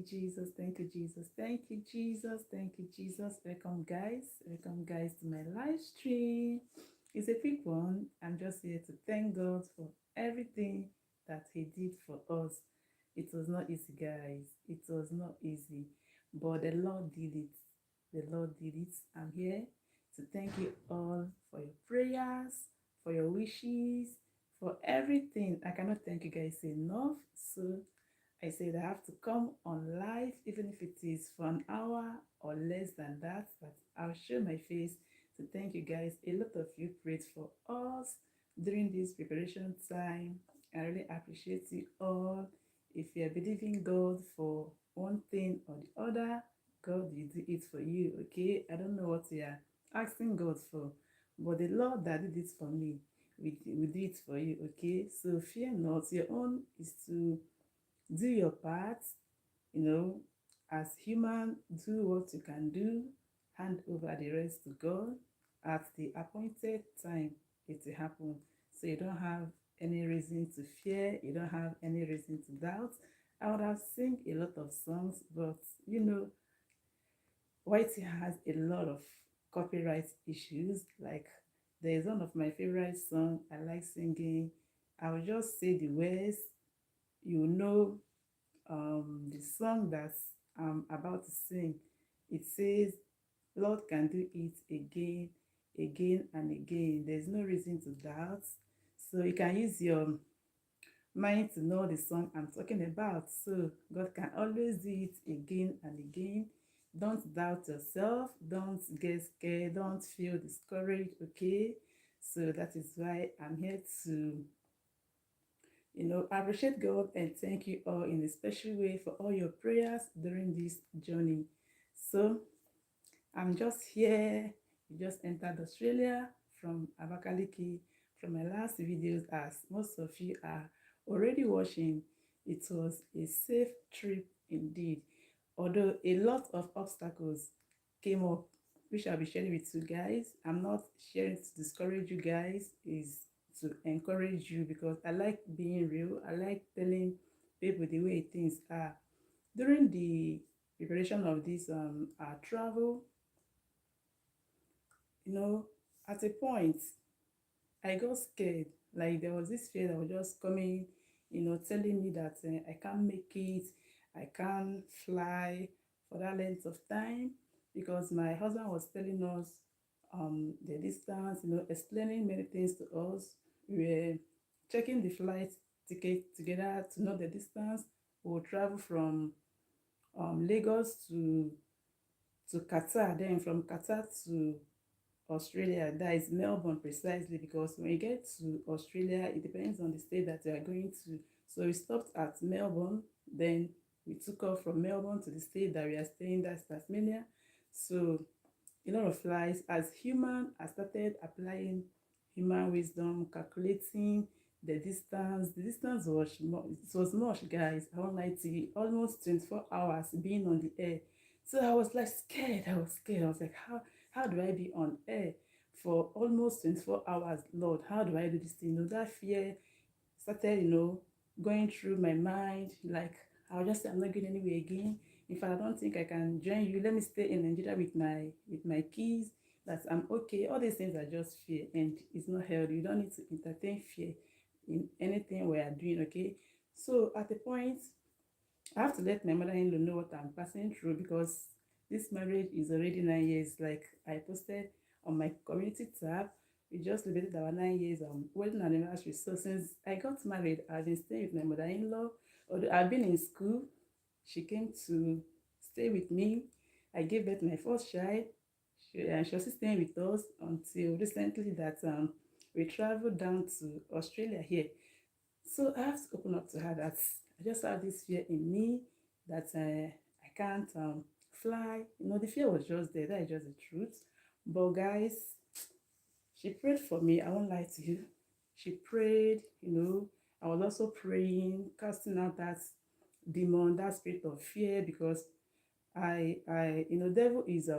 Jesus. Thank you, Jesus. Thank you, Jesus. Thank you, Jesus. Welcome, guys. Welcome, guys, to my live stream. It's a quick one. I'm just here to thank God for everything that He did for us. It was not easy, guys. It was not easy, but the Lord did it. The Lord did it. I'm here to thank you all for your prayers, for your wishes, for everything. I cannot thank you guys enough. So I said I have to come on live, even if it is for an hour or less than that, but I'll show my face to thank you guys. A lot of you prayed for us during this preparation time. I really appreciate you all. If you are believing God for one thing or the other, God will do it for you, okay? I don't know what you are asking God for, but the Lord that did it for me will do it for you, okay? So fear not. Your own is to do your part, you know, as human, do what you can do, hand over the rest to God. At the appointed time, it will happen. So you don't have any reason to fear, you don't have any reason to doubt. I would have sing a lot of songs, but you know, Whitey has a lot of copyright issues. Like there is one of my favorite songs I like singing. I will just say the words, you know, the song that I'm about to sing. It says, Lord can do it again, again and again. There's no reason to doubt. So you can use your mind to know the song I'm talking about. So God can always do it again and again. Don't doubt yourself. Don't get scared. Don't feel discouraged. Okay. So that is why I'm here to appreciate God and thank you all in a special way for all your prayers during this journey. So I'm just here. You just entered Australia from Abakaliki. From my last videos, as most of you are already watching, it was a safe trip indeed. Although a lot of obstacles came up, which I'll be sharing with you guys. I'm not sharing to discourage you guys, is to encourage you because I like being real. I like telling people the way things are. During the preparation of this our travel, you know, at a point I got scared. Like there was this fear that was just coming, telling me that I can't make it, I can't fly for that length of time because my husband was telling us the distance, explaining many things to us. We were checking the flight ticket together to know the distance. We will travel from Lagos to Qatar, then from Qatar to Australia, that is Melbourne precisely, because when you get to Australia, it depends on the state that you are going to. So we stopped at Melbourne, then we took off from Melbourne to the state that we are staying, that's Tasmania. So a lot of flights. As human, I started applying human wisdom, calculating the distance. The distance was it was much, guys. I won't lie to you, almost 24 hours being on the air. So I was like scared. I was scared. I was like, how do I be on air for almost 24 hours? Lord, how do I do this thing? That fear started, going through my mind. Like I was just say, I'm not going anywhere again. In fact, I don't think I can join you. Let me stay in Nigeria with my kids. That I'm okay. All these things are just fear, and it's not healthy. You don't need to entertain fear in anything we are doing. Okay. So at the point, I have to let my mother-in-law know what I'm passing through because this marriage is already 9 years. Like I posted on my community tab, we just celebrated our 9 years wedding anniversary. So since I got married, I've been staying with my mother-in-law. Although I've been in school, she came to stay with me. I gave birth to my first child. She was staying with us until recently that we traveled down to Australia here. So I have to open up to her that I just have this fear in me that I can't fly. The fear was just there. That is just the truth. But guys, she prayed for me. I won't lie to you. She prayed, I was also praying, casting out that demon, that spirit of fear, because devil is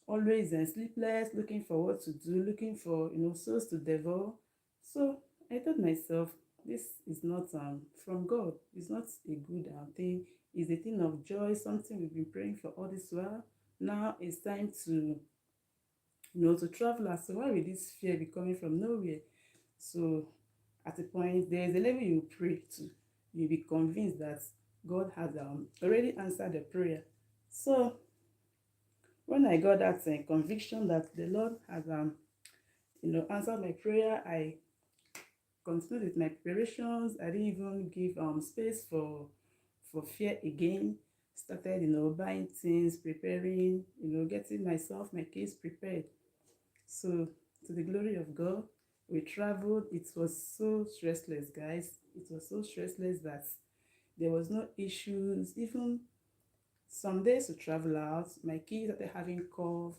always sleepless, looking for what to do, looking for souls to devour. So I told myself, this is not from God. It's not a good thing. It's a thing of joy, something we've been praying for all this while. Now it's time to, to travel. So why will this fear be coming from nowhere? So at a point, there is a level you pray to. You'll be convinced that God has already answered the prayer. So when I got that conviction that the Lord has answered my prayer, I continued with my preparations. I didn't even give space for fear again. Started, buying things, preparing, getting myself, my kids prepared. So to the glory of God, we traveled. It was so stressless, guys. It was so stressless that there was no issues. Even some days to travel out, my kids started having cough,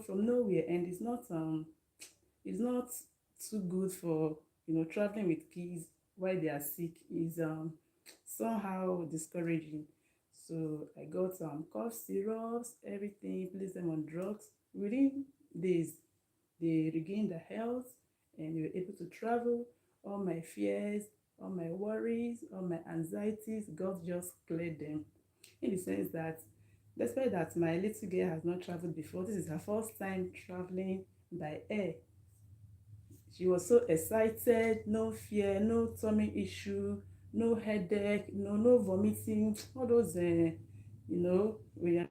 from nowhere, and it's not too good for traveling with kids while they are sick. Is somehow discouraging. So I got some cough syrups, everything, placed them on drugs. Within days, they regained their health and they were able to travel. All my fears, all my worries, all my anxieties, God just cleared them. In the sense that, despite that my little girl has not traveled before, this is her first time traveling by air. She was so excited, no fear, no tummy issue, no headache, no vomiting, all those, we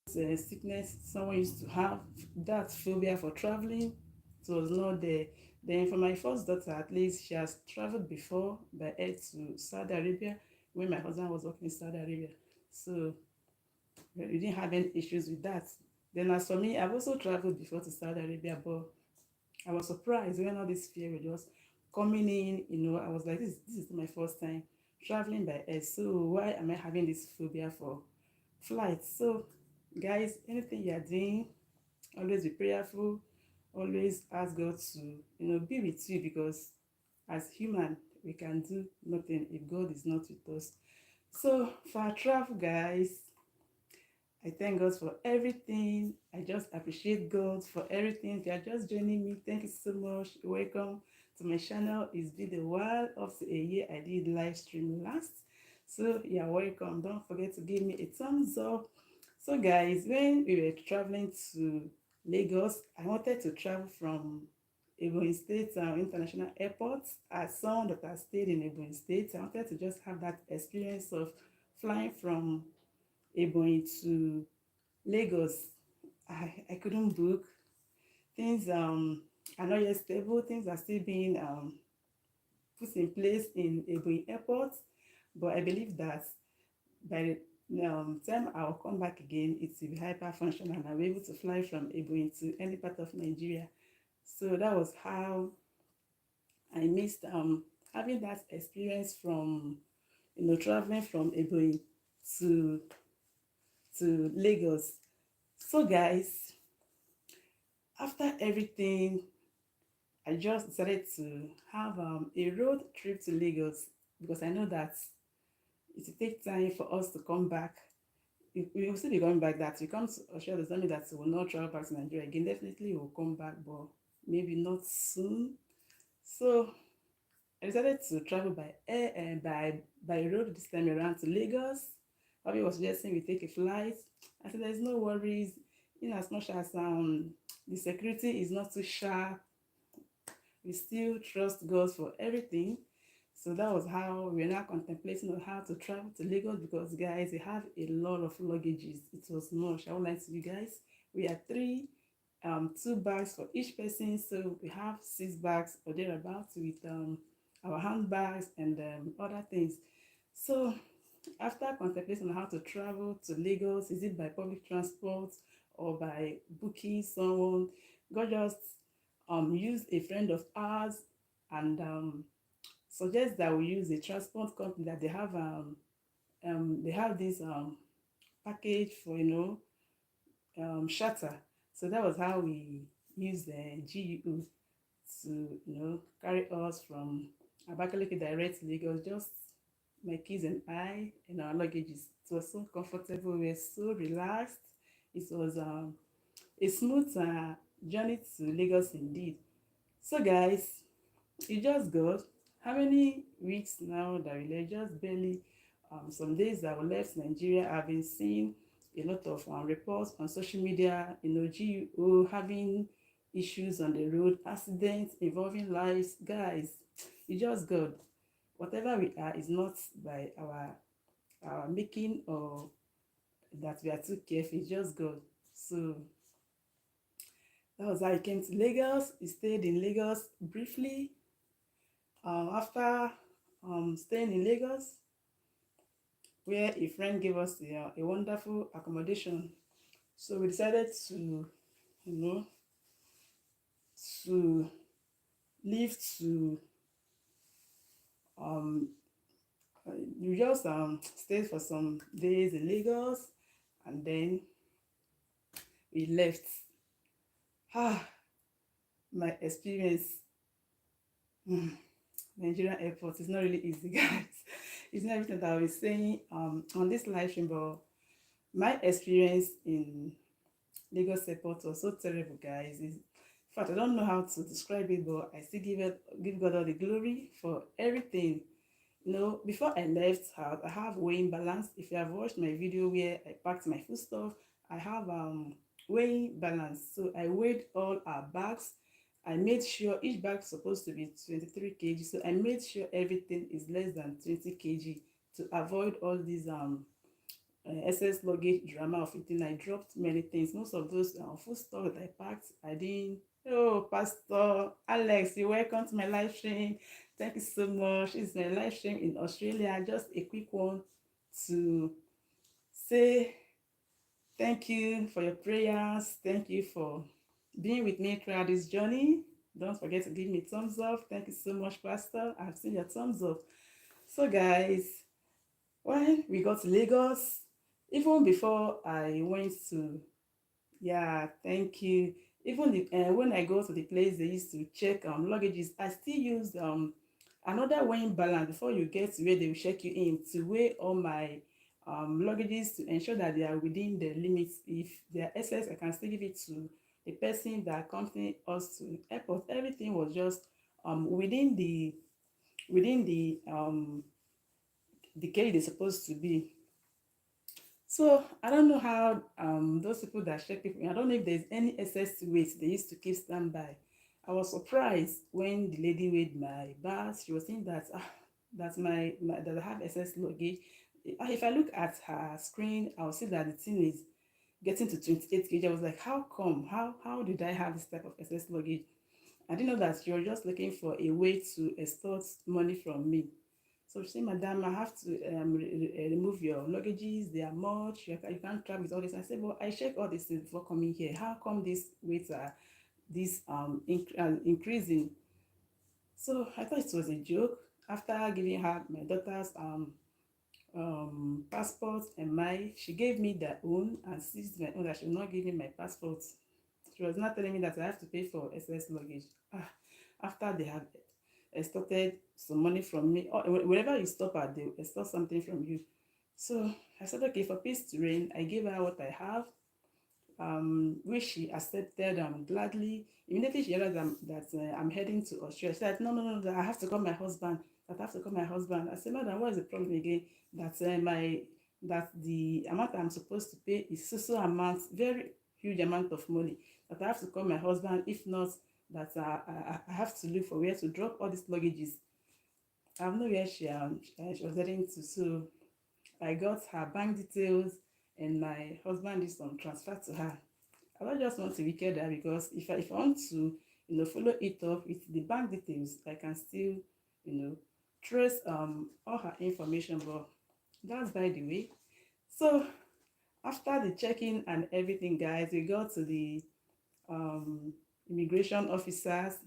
sickness someone used to have, that phobia for traveling. It was not there. Then for my first daughter, at least she has traveled before by air to Saudi Arabia when my husband was working in Saudi Arabia. So we didn't have any issues with that. Then as for me, I've also traveled before to Saudi Arabia, but I was surprised when all this fear were just coming in. I was like, this is my first time traveling by air. So why am I having this phobia for flights? So guys, anything you are doing, always be prayerful. Always ask God to, be with you, because as human, we can do nothing if God is not with us. So for our travel, guys, I thank God for everything. I just appreciate God for everything. If you are just joining me, thank you so much. Welcome to my channel. It's been a while, up to a year. I did live stream last. So you're welcome. Don't forget to give me a thumbs up. So guys, when we were traveling to Lagos, I wanted to travel from Ebonyi State International Airport. As someone that has stayed in Ebonyi State, I wanted to just have that experience of flying from Ebonyi to Lagos. I couldn't book. Things are not yet stable. Things are still being put in place in Ebonyi Airport. But I believe that by the time I'll come back again, it will be hyper functional and I'll be able to fly from Ebonyi to any part of Nigeria. So that was how I missed having that experience from traveling from Ebonyi to Lagos. So guys, after everything, I just decided to have a road trip to Lagos, because I know that it will take time for us to come back. We will still be coming back. That we come to Australia does not mean that we will not travel back to Nigeria again. Definitely we will come back, but maybe not soon. So I decided to travel by air and by road this time around to Lagos. Bobby was suggesting we take a flight. I said there's no worries, in as much as the security is not too sharp, we still trust God for everything. So that was how we're now contemplating on how to travel to Lagos, because guys, we have a lot of luggages. It was much. I would like to you guys. We had two bags for each person, so we have 6 bags or thereabouts with our handbags and other things. So after contemplating on how to travel to Lagos, is it by public transport or by booking someone, God just used a friend of ours and suggest that we use a transport company that they have this package for shuttle. So that was how we used the GU to carry us from Abakaliki direct to Lagos, just my kids and I and our luggages. It was so comfortable, we were so relaxed. It was a smooth journey to Lagos indeed. So guys, it's just God. how many weeks now that we left? Just barely. Some days that we left Nigeria, I've been seeing a lot of reports on social media, GUO having issues on the road, accidents involving lives. Guys, it's just God. Whatever we are is not by our making, or that we are too careful. It's just God. So that was how I came to Lagos. We stayed in Lagos briefly. After staying in Lagos, where a friend gave us a wonderful accommodation, so we decided to, know, to leave to um, we just stayed for some days in Lagos, and then we left. Ah, my experience. Nigerian airport is not really easy, guys. It's not everything that I was saying on this live stream, but my experience in Lagos airport was so terrible, guys. In fact, I don't know how to describe it, but I still give God all the glory for everything. Before I left house, I have weighing balance. If you have watched my video where I packed my food stuff, I have weighing balance. So I weighed all our bags. I made sure each bag is supposed to be 23 kg. So I made sure everything is less than 20 kg to avoid all these excess luggage drama of eating. I dropped many things. Most of those food stuff that I packed, I didn't. Oh, Pastor Alex, you're welcome to my live stream. Thank you so much. It's my live stream in Australia. Just a quick one to say thank you for your prayers. Thank you for being with me throughout this journey. Don't forget to give me a thumbs up. Thank you so much, Pastor. I've seen your thumbs up. So, guys, when we got to Lagos, even before I went to, yeah, thank you. Even when I go to the place they used to check luggages, I still used another weighing balance before you get to where they will check you in, to weigh all my luggages to ensure that they are within the limits. If they are excess, I can still give it to the person that accompanied us to airport. Everything was just within the cage they're supposed to be. So I don't know how those people that check people, I don't know if there's any excess weight they used to keep standby. I was surprised when the lady weighed my bags. She was saying that that that I have excess luggage. If I look at her screen, I'll see that the thing is getting to 28 kg. I was like, how come? How did I have this type of excess luggage? I didn't know that she was just looking for a way to extort money from me. So she said, Madam, I have to remove your luggages. They are much. You can't travel with all this. I said, well, I checked all this things before coming here. How come these weights are increasing? So I thought it was a joke. After giving her my daughter's passport and she gave me their own and seized my own. That she will not give me my passport. She was not telling me that I have to pay for excess luggage. After they have extorted some money from me, or wherever you stop at, they extort something from you. So I said, okay, for peace to reign, I gave her what I have, which she accepted gladly. Immediately she realized that I'm heading to Australia. She said, no, that I have to call my husband. I said, Madam, what is the problem again? That the amount I'm supposed to pay is so amount, very huge amount of money. That I have to call my husband. If not, that I have to look for where to drop all these luggages. I have no where she was heading to. So I got her bank details, and my husband did some transfer to her. I don't just want to wicked her, because if I want to, follow it up with the bank details, I can still, trace all her information. But that's by the way. So after the check-in and everything, guys, we got to the immigration officers.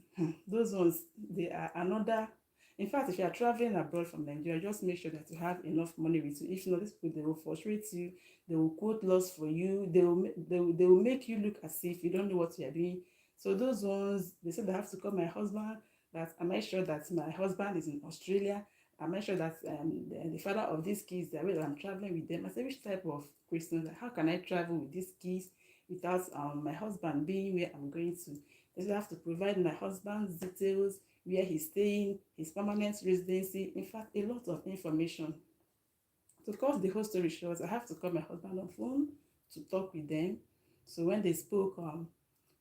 Those ones, they are another. In fact, if you are traveling abroad from Nigeria, just make sure that you have enough money with you. If not, these people, they will frustrate you. They will quote loss for you. They will make you look as if you don't know what you are doing. So those ones, they said I have to call my husband. That am I sure that my husband is in Australia? Am I sure that the father of these kids, that way I'm traveling with them? I said, which type of questions? How can I travel with these kids without my husband being where I'm going to? They have to provide my husband's details, where he's staying, his permanent residency, in fact, a lot of information. To cut the whole story short, I have to call my husband on phone to talk with them. So when they spoke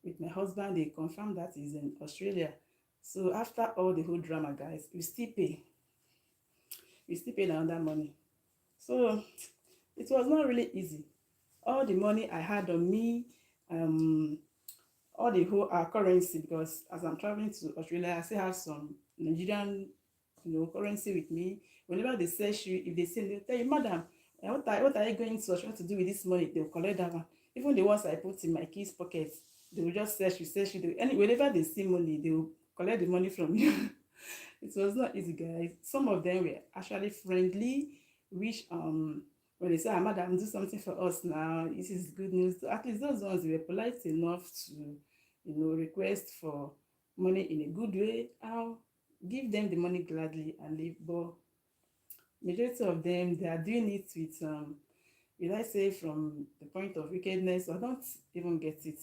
with my husband, they confirmed that he's in Australia. So after all the whole drama, guys, we still pay. We still pay another money. So it was not really easy. All the money I had on me, um, all the whole currency, because as I'm traveling to Australia, I still have some Nigerian, currency with me. Whenever they search you, if they say, they'll tell you, madam, what are you going to Australia to do with this money? They'll collect that one. Even the ones I put in my kids' pockets, they will just search you. Whenever they see money, they will collect the money from you. It was not easy, guys. Some of them were actually friendly, which when they say, ah, madam, do something for us now, this is good news. So at least those ones were polite enough to, request for money in a good way. I'll give them the money gladly and leave. But majority of them, they are doing it with will I say from the point of wickedness. I don't even get it.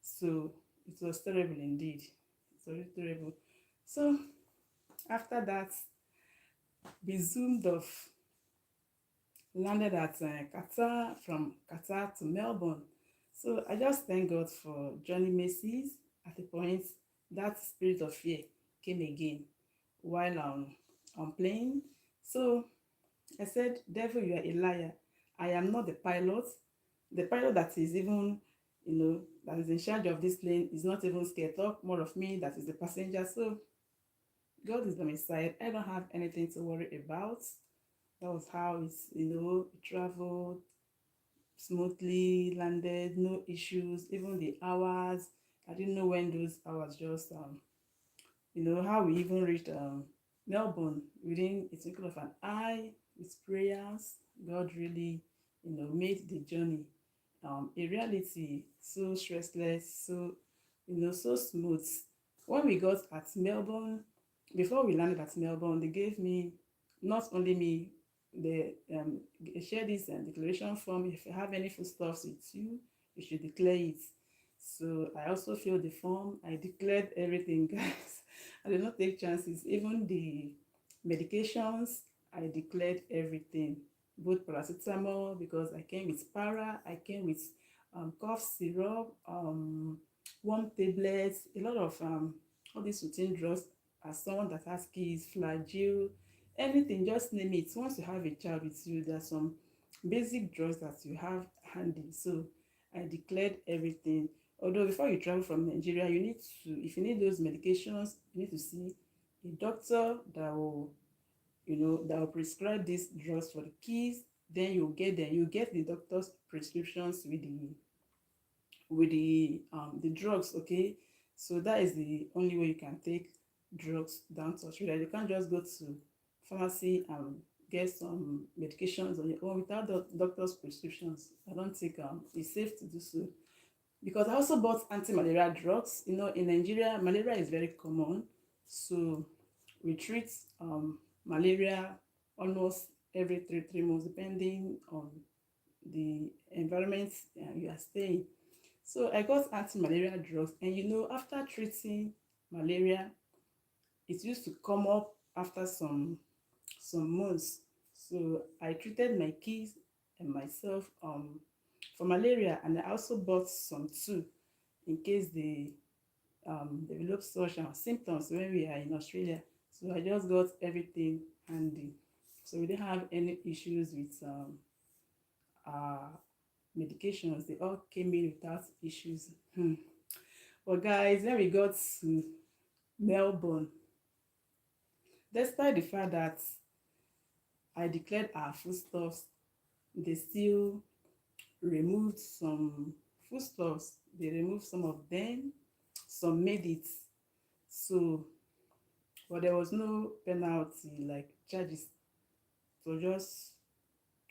So it was terrible indeed. It was really terrible. So after that, we zoomed off, landed at Qatar, from Qatar to Melbourne. So I just thank God for Johnny Macy's. At a point, that spirit of fear came again while on plane. So I said, devil, you are a liar. I am not the pilot. The pilot that is even, that is in charge of this plane is not even scared. Talk more of me, that is the passenger. So God is by my side. I don't have anything to worry about. That was how it's, traveled smoothly, landed, no issues, even the hours. I didn't know when those hours just, how we even reached Melbourne within a twinkle of an eye with prayers. God really, made the journey a reality, so stressless, so, so smooth. When we got at Melbourne, before we landed at Melbourne, they gave me, not only me, they share this declaration form. If you have any foodstuffs with you, you should declare it. So I also filled the form. I declared everything, guys. I did not take chances. Even the medications, I declared everything. Both paracetamol, because I came with para, I came with cough syrup, warm tablets, a lot of all these routine drugs. As someone that has kids, flagyl, anything, just name it. Once you have a child with you, there are some basic drugs that you have handy. So I declared everything. Although before you travel from Nigeria, you need to, if you need those medications, you need to see a doctor that will, that will prescribe these drugs for the kids. Then you get them. You get the doctor's prescriptions with the drugs. Okay, so that is the only way you can take drugs down to Australia. You can't just go to pharmacy and get some medications on your own without the doctor's prescriptions. I don't think it's safe to do so, because I also bought anti-malaria drugs. In Nigeria, malaria is very common, so we treat malaria almost every three months, depending on the environment you are staying. So I got anti-malaria drugs, and after treating malaria, it used to come up after some months. So I treated my kids and myself for malaria, and I also bought some too in case they develop such symptoms when we are in Australia. So I just got everything handy. So we didn't have any issues with our medications. They all came in without issues. But guys, when we got to Melbourne, despite the fact that I declared our foodstuffs, they still removed some foodstuffs. They removed some of them. Some made it. So, but there was no penalty like charges. So just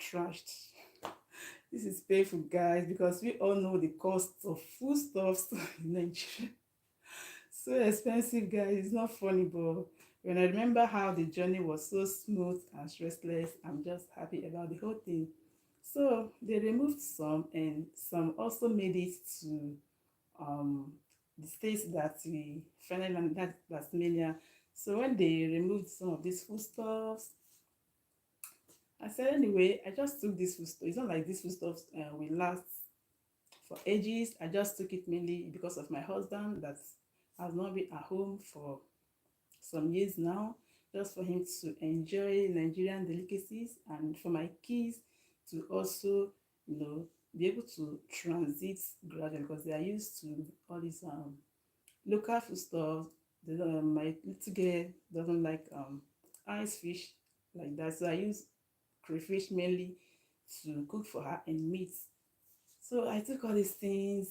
trashed. This is painful, guys, because we all know the cost of foodstuffs in Nigeria. So expensive, guys. It's not funny, but when I remember how the journey was so smooth and stressless, I'm just happy about the whole thing. So they removed some, and some also made it to the states that we finally landed, that Tasmania. So when they removed some of these foodstuffs, I said, anyway, I just took this foodstuff. It's not like these foodstuffs will last for ages. I just took it mainly because of my husband that has not been at home for some years now, just for him to enjoy Nigerian delicacies and for my kids to also, be able to transit gradually because they are used to all these local food stuff. My little girl doesn't like ice fish like that, so I use crayfish mainly to cook for her and meat. So I took all these things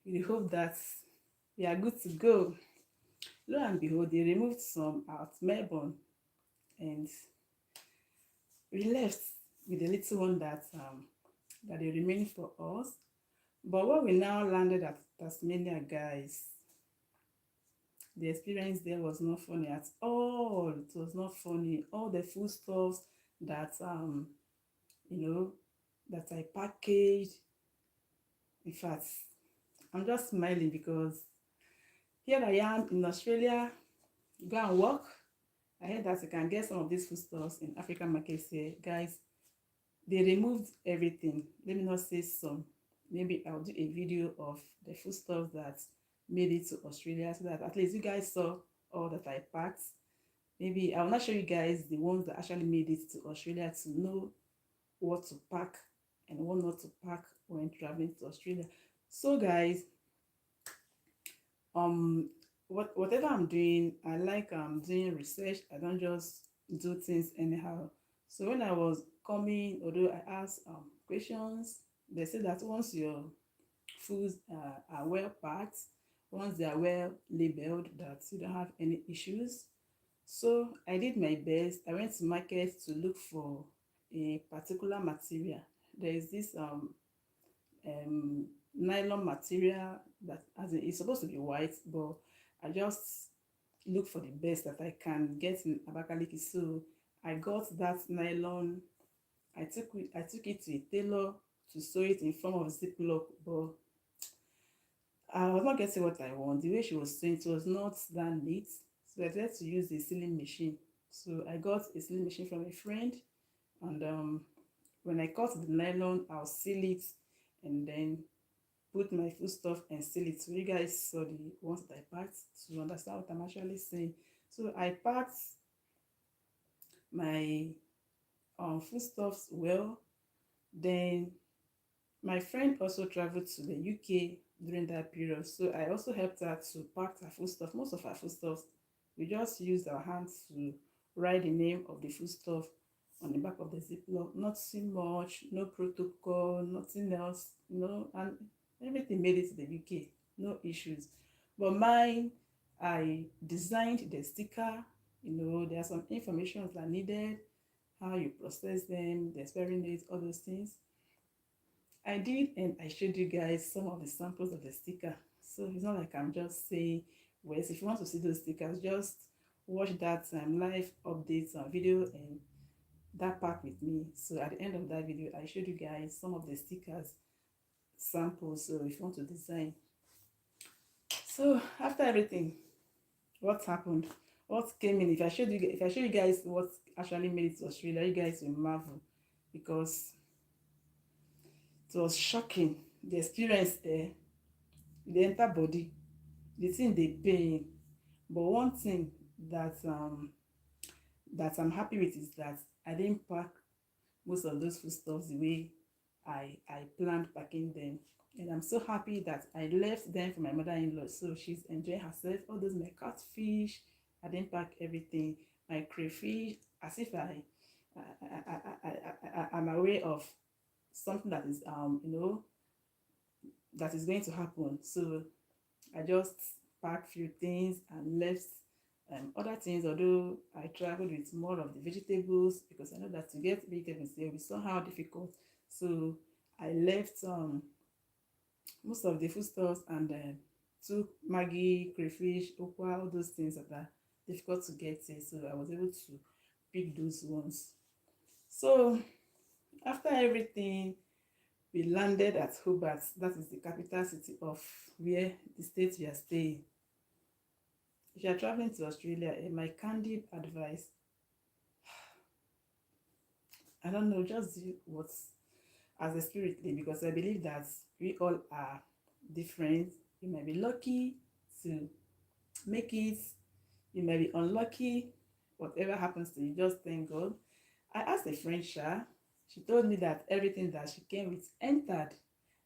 with the hope that we are good to go. Lo and behold, they removed some at Melbourne, and we left with the little one that they remained for us. But when we now landed at Tasmania, guys, the experience there was not funny at all. It was not funny. All the foodstuffs that you know that I packaged. In fact, I'm just smiling because here I am in Australia. Go and work. I heard that you can get some of these foodstuffs in African markets here. Guys, they removed everything. Let me not say some. Maybe I'll do a video of the foodstuffs that made it to Australia so that at least you guys saw all that I packed. Maybe I'll not show you guys the ones that actually made it to Australia to know what to pack and what not to pack when traveling to Australia. So guys, whatever I'm doing, I like doing research. I don't just do things anyhow. So when I was coming, although I asked questions, they said that once your foods are well packed, once they are well labeled, that you don't have any issues. So I did my best. I went to market to look for a particular material. There is this um, nylon material that, as in, it's supposed to be white, but I just look for the best that I can get in Abakaliki. So I got that nylon. I took it to a tailor to sew it in form of ziplock, but I was not getting what I want. The way she was sewing it was not that neat. So I decided to use a sewing machine. So I got a sewing machine from a friend, and when I cut the nylon, I'll seal it and then put my food stuff and seal it. So you guys saw the ones that I packed to understand what I'm actually saying. So I packed my foodstuffs well. Then my friend also traveled to the UK during that period, so I also helped her to pack her foodstuff. Most of her foodstuffs, we just used our hands to write the name of the foodstuff on the back of the ziplock. Nothing much, no protocol, nothing else, and everything made it to the UK, no issues. But mine, I designed the sticker. There are some information that are needed, how you process them, the expiry dates, all those things. I did, and I showed you guys some of the samples of the sticker. So it's not like I'm just saying words. If you want to see those stickers, just watch that live updates video and that part with me. So at the end of that video, I showed you guys some of the stickers samples. So if you want to design. So after everything, what happened? What came in? If I show you guys what actually made it to Australia, you guys will marvel because it was shocking. The experience there, the enter body, the thing dey pain. But one thing that I'm happy with is that I didn't pack most of those foodstuffs the way I planned packing them. And I'm so happy that I left them for my mother-in-law, so she's enjoying herself. All those my catfish, I didn't pack everything. My crayfish, as if I'm aware of something that is that is going to happen. So I just packed few things and left other things, although I traveled with more of the vegetables because I know that to get vegetables there will be somehow difficult. So I left most of the foodstuffs and took Maggie, crayfish, okwa, all those things that are difficult to get here. So I was able to pick those ones. So after everything, We landed at Hobart, that is the capital city of where the state we are staying. If you are traveling to Australia, my candid advice, I don't know, just do what as a spirit lead, because I believe that we all are different. You might be lucky to make it, you might be unlucky. Whatever happens to you, just thank God. I asked a friend, Sha. She told me that everything that she came with entered.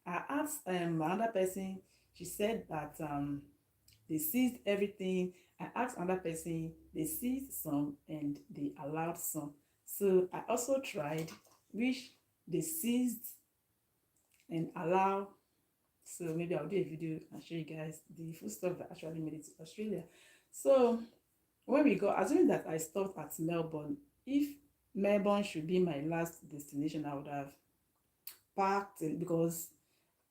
I asked another person. She said that they seized everything. I asked another person. They seized some and they allowed some. So I also tried, which they seized and allow. So maybe I'll do a video and show you guys the food stuff that actually made it to Australia. So when we go, assuming that I stopped at Melbourne, if Melbourne should be my last destination, I would have parked because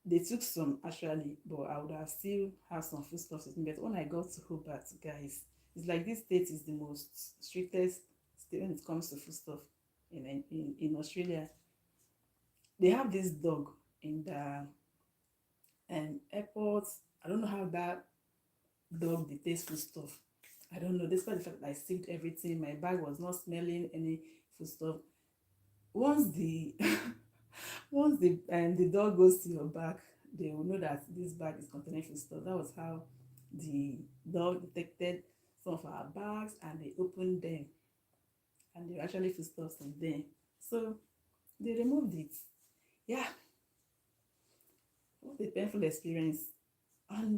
they took some actually, but I would have still have some food stuff with me. But when I got to Hobart, guys, it's like this state is the most strictest state when it comes to food stuff in Australia. They have this dog in the airport. I don't know how that dog detests food stuff. I don't know. Despite the fact that I saved everything, my bag was not smelling any food stuff. Once the once the dog goes to your bag, they will know that this bag is containing food stuff. That was how the dog detected some of our bags, and they opened them, and they were actually food stuffs in there. So they removed it. Yeah, what a painful experience. And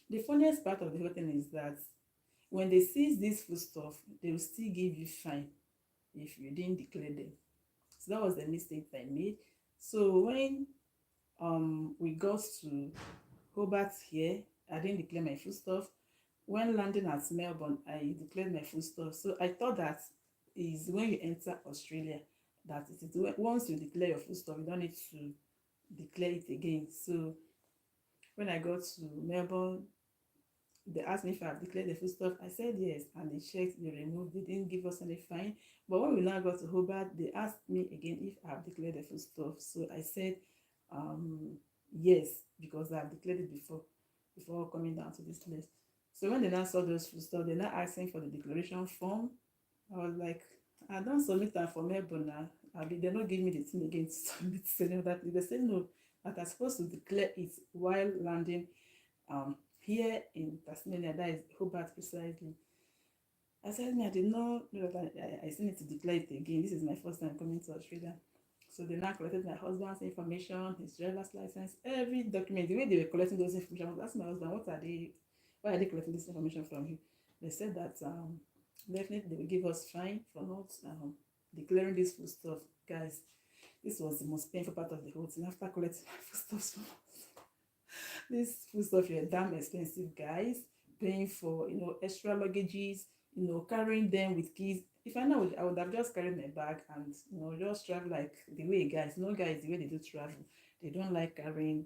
the funniest part of the whole thing is that when they seize this food stuff, they will still give you fine if you didn't declare them. So that was the mistake I made. So when we got to Hobart here, I didn't declare my food stuff. When landing at Melbourne, I declared my food stuff. So I thought that is when you enter Australia, that it is once you declare your food stuff, you don't need to declare it again. So when I got to Melbourne, they asked me if I've declared the food stuff. I said yes, and they checked, they removed, they didn't give us any fine. But when we now got to Hobart, they asked me again if I've declared the food stuff. So I said yes, because I've declared it before coming down to this place. So when they now saw those food stuff, they're now asking for the declaration form. I was like, I don't submit that for Melbourne now. They're not giving me the thing again to submit to any other place. They said no, that I'm supposed to declare it while landing here in Tasmania, that is Hobart precisely. I said, I did not know that I still need to declare it again. This is my first time coming to Australia. So they now collected my husband's information, his driver's license, every document. The way they were collecting those information, I was asking my husband, why are they collecting this information from you? They said that definitely they will give us fine for not declaring this food stuff. Guys, this was the most painful part of the whole thing. After collecting my food stuff from this food stuff, you're damn expensive, guys. Paying for extra luggages, carrying them with kids. If I know, I would have just carried my bag and just travel like the way guys. No guys, the way they do travel, they don't like carrying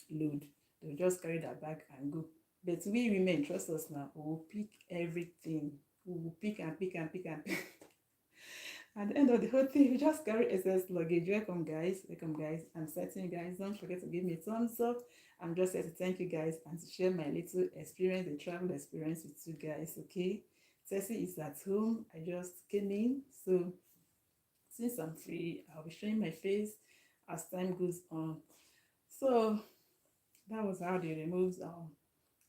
load. They'll just carry their bag and go. But we women, trust us now, we will pick everything. We will pick and pick and pick and pick. At the end of the whole thing, we just carry excess luggage. Welcome guys, welcome guys. I'm certain you guys don't forget to give me a thumbs up. I'm just here to thank you guys and to share my little experience, the travel experience with you guys. Okay, Tessie is at home. I just came in, so since I'm free, I'll be showing my face as time goes on. So that was how they removed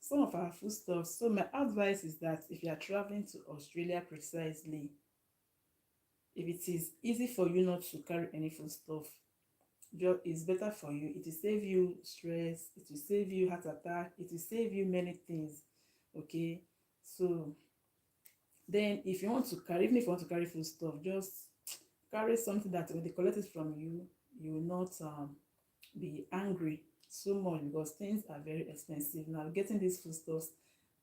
some of our foodstuffs. So my advice is that if you are traveling to Australia precisely, if it is easy for you not to carry any foodstuff, it's better for you. It will save you stress, it will save you heart attack, it will save you many things. Okay, so then if you want to carry, even if you want to carry foodstuff, just carry something that when they collect it from you, you will not be angry so much, because things are very expensive now. Getting these foodstuffs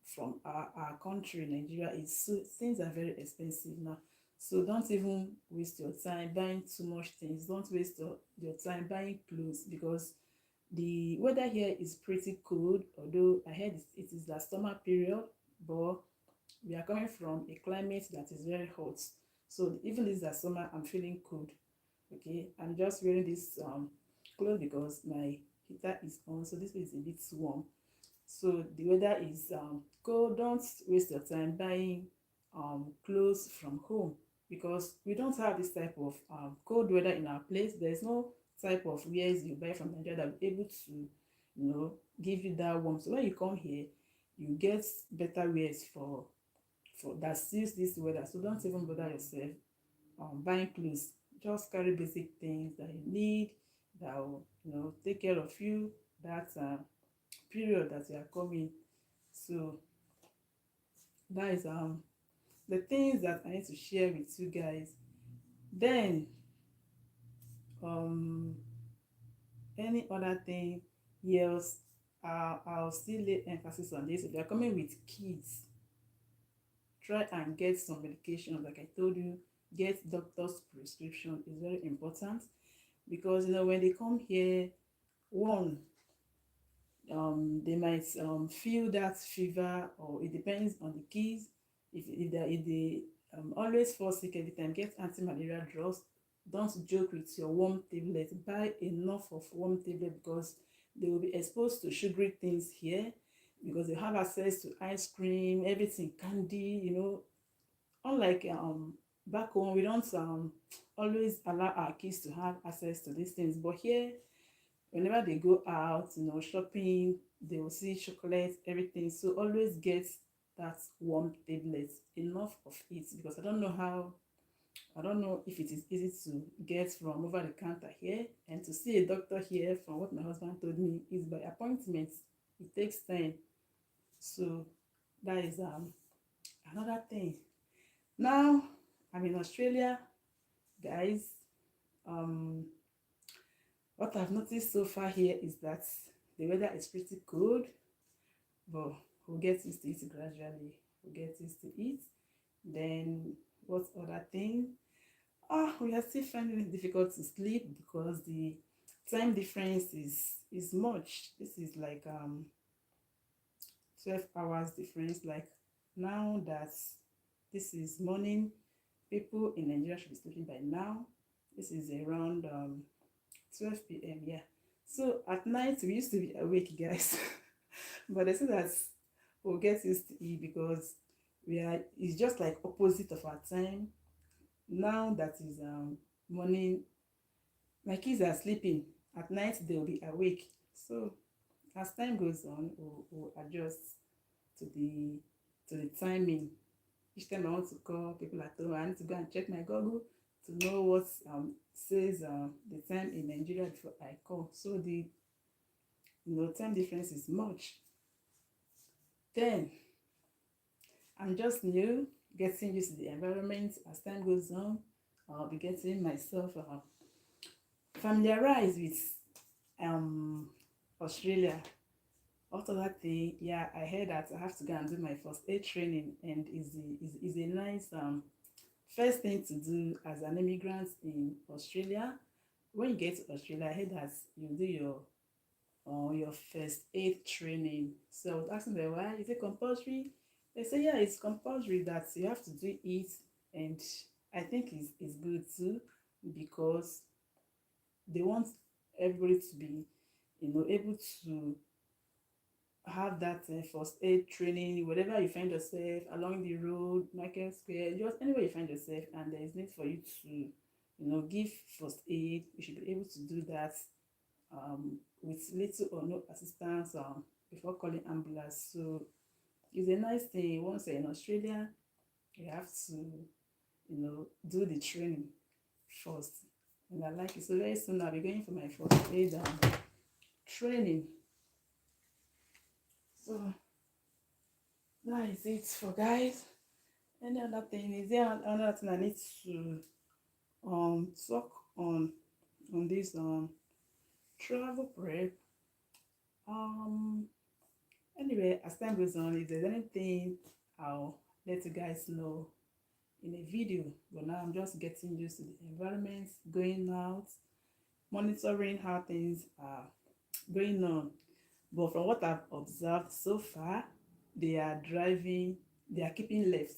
from our country, Nigeria, is so, things are very expensive now. So don't even waste your time buying too much things. Don't waste your time buying clothes, because the weather here is pretty cold. Although I heard it is the summer period, but we are coming from a climate that is very hot. So even this the summer, I'm feeling cold. Okay, I'm just wearing this clothes because my heater is on, so this place is a bit warm. So the weather is cold. Don't waste your time buying clothes from home, because we don't have this type of cold weather in our place. There's no type of wears you buy from Nigeria that will be able to, give you that warmth. So when you come here, you get better wears for that suits this weather. So don't even bother yourself buying clothes. Just carry basic things that you need that will, take care of you that period that you are coming. So that is the things that I need to share with you guys. Then um any other thing, yes, I'll still lay emphasis on this. If you're coming with kids, try and get some medication. Like I told you, get doctor's prescription is very important, because when they come here, one, they might feel that fever, or it depends on the kids. If they always fall sick every time, get anti-malaria drugs. Don't joke with your warm tablet. Buy enough of warm tablet, because they will be exposed to sugary things here, because they have access to ice cream, everything, candy, unlike back home. We don't always allow our kids to have access to these things, but here, whenever they go out, shopping, they will see chocolate, everything. So always get that warm tablet, enough of it, because I don't know if it is easy to get from over the counter here. And to see a doctor here, from what my husband told me, is by appointment. It takes time. So that is another thing. Now I'm in Australia, guys. um what I've noticed so far here is that the weather is pretty cold, but we'll get used to it gradually. We'll get used to it. Then what other thing? We are still finding it difficult to sleep, because the time difference is much. This is like 12 hours difference. Like, now that this is morning, people in Nigeria should be sleeping by now. This is around 12 p.m. Yeah. So at night we used to be awake, guys. But they say that we'll get used to it, because it's just like opposite of our time. Now that is morning, my kids are sleeping. At night they will be awake. So as time goes on, we'll adjust to the timing. Each time I want to call people at home, I need to go and check my Google to know what says the time in Nigeria before I call. So the time difference is much. Then I'm just new, getting used to the environment. As time goes on, I'll be getting myself familiarized with Australia. What other thing? Yeah, I heard that I have to go and do my first aid training, and is a nice first thing to do as an immigrant in Australia. When you get to Australia, I heard that you do your first aid training. So I was asking them, why is it compulsory? They say, yeah, it's compulsory, that you have to do it. And I think it's good too, because they want everybody to be able to have that first aid training, wherever you find yourself, along the road, market square, just anywhere you find yourself, and there is need for you to give first aid. You should be able to do that with little or no assistance before calling ambulance. So it's a nice thing. Once you're in Australia, you have to do the training first, and I like it. So very soon I'll be going for my first aid training. So that is it for guys. Any other thing? Is there another thing I need to talk on this travel prep? Anyway, as time goes on, if there's anything, I'll let you guys know in a video. But now I'm just getting used to the environment, going out, monitoring how things are going on. But from what I've observed so far, they are keeping left.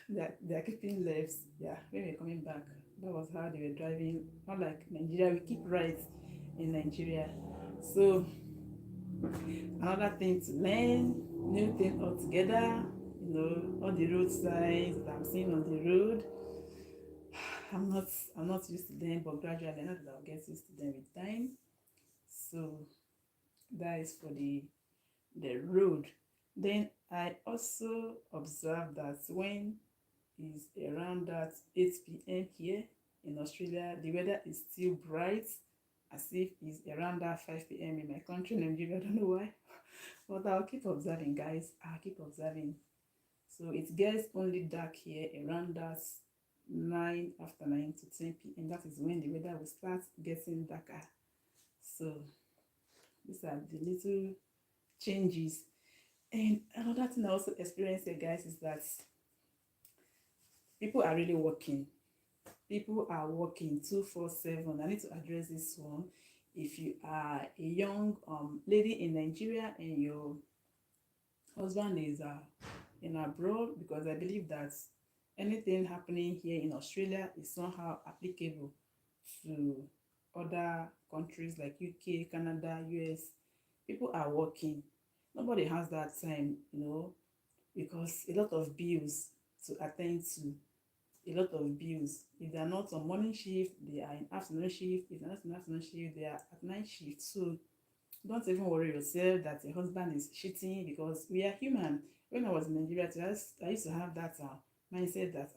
They are keeping left. Yeah, when we're coming back, That was how they were driving. Not like Nigeria, we keep right in Nigeria. So another thing to learn, new thing altogether. All the road signs that I'm seeing on the road. I'm not I'm not used to them, but gradually I know that I'll get used to them with time. So that is for the road. Then I also observed that when it's around that 8 p.m. here in Australia, the weather is still bright, as if it's around that 5 p.m. in my country, Nigeria. I don't know why, but I'll keep observing, guys. I'll keep observing. So it gets only dark here around that 9 after 9 to 10 p.m. That is when the weather will start getting darker. So these are the little changes. And another thing I also experienced here, guys, is that people are really working. People are working 247. I need to address this one. If you are a young lady in Nigeria and your husband is in abroad, because I believe that anything happening here in Australia is somehow applicable to other countries like UK, Canada, US. People are working. Nobody has that time, because a lot of bills to attend to, a lot of bills. If they are not on morning shift, they are in afternoon shift. If they're not in afternoon shift, they are at night shift. So don't even worry yourself that your husband is cheating, because we are human. When I was in Nigeria, I used to have that mindset that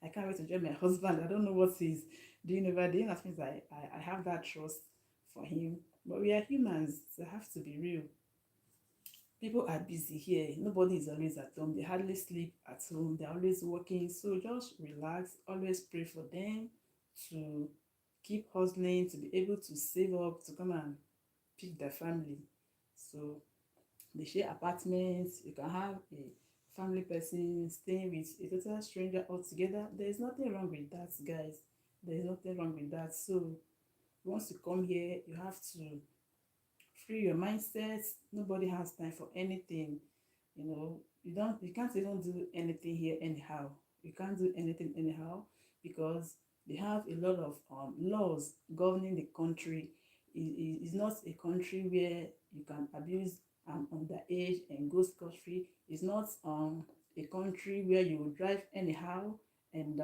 I can't wait to join my husband. I don't know what he's doing over there. That means I have that trust for him. But we are humans, so I have to be real. People are busy here. Nobody is always at home. They hardly sleep at home. They're always working. So just relax. Always pray for them to keep hustling, to be able to save up, to come and pick their family. So they share apartments. You can have a family person staying with a total stranger altogether. There is nothing wrong with that, guys. There is nothing wrong with that. So once you come here, you have to free your mindset. Nobody has time for anything. You can't even do anything here anyhow. You can't do anything anyhow, because they have a lot of laws governing the country. It's not a country where you can abuse underage and go scot-free. It's not a country where you will drive anyhow and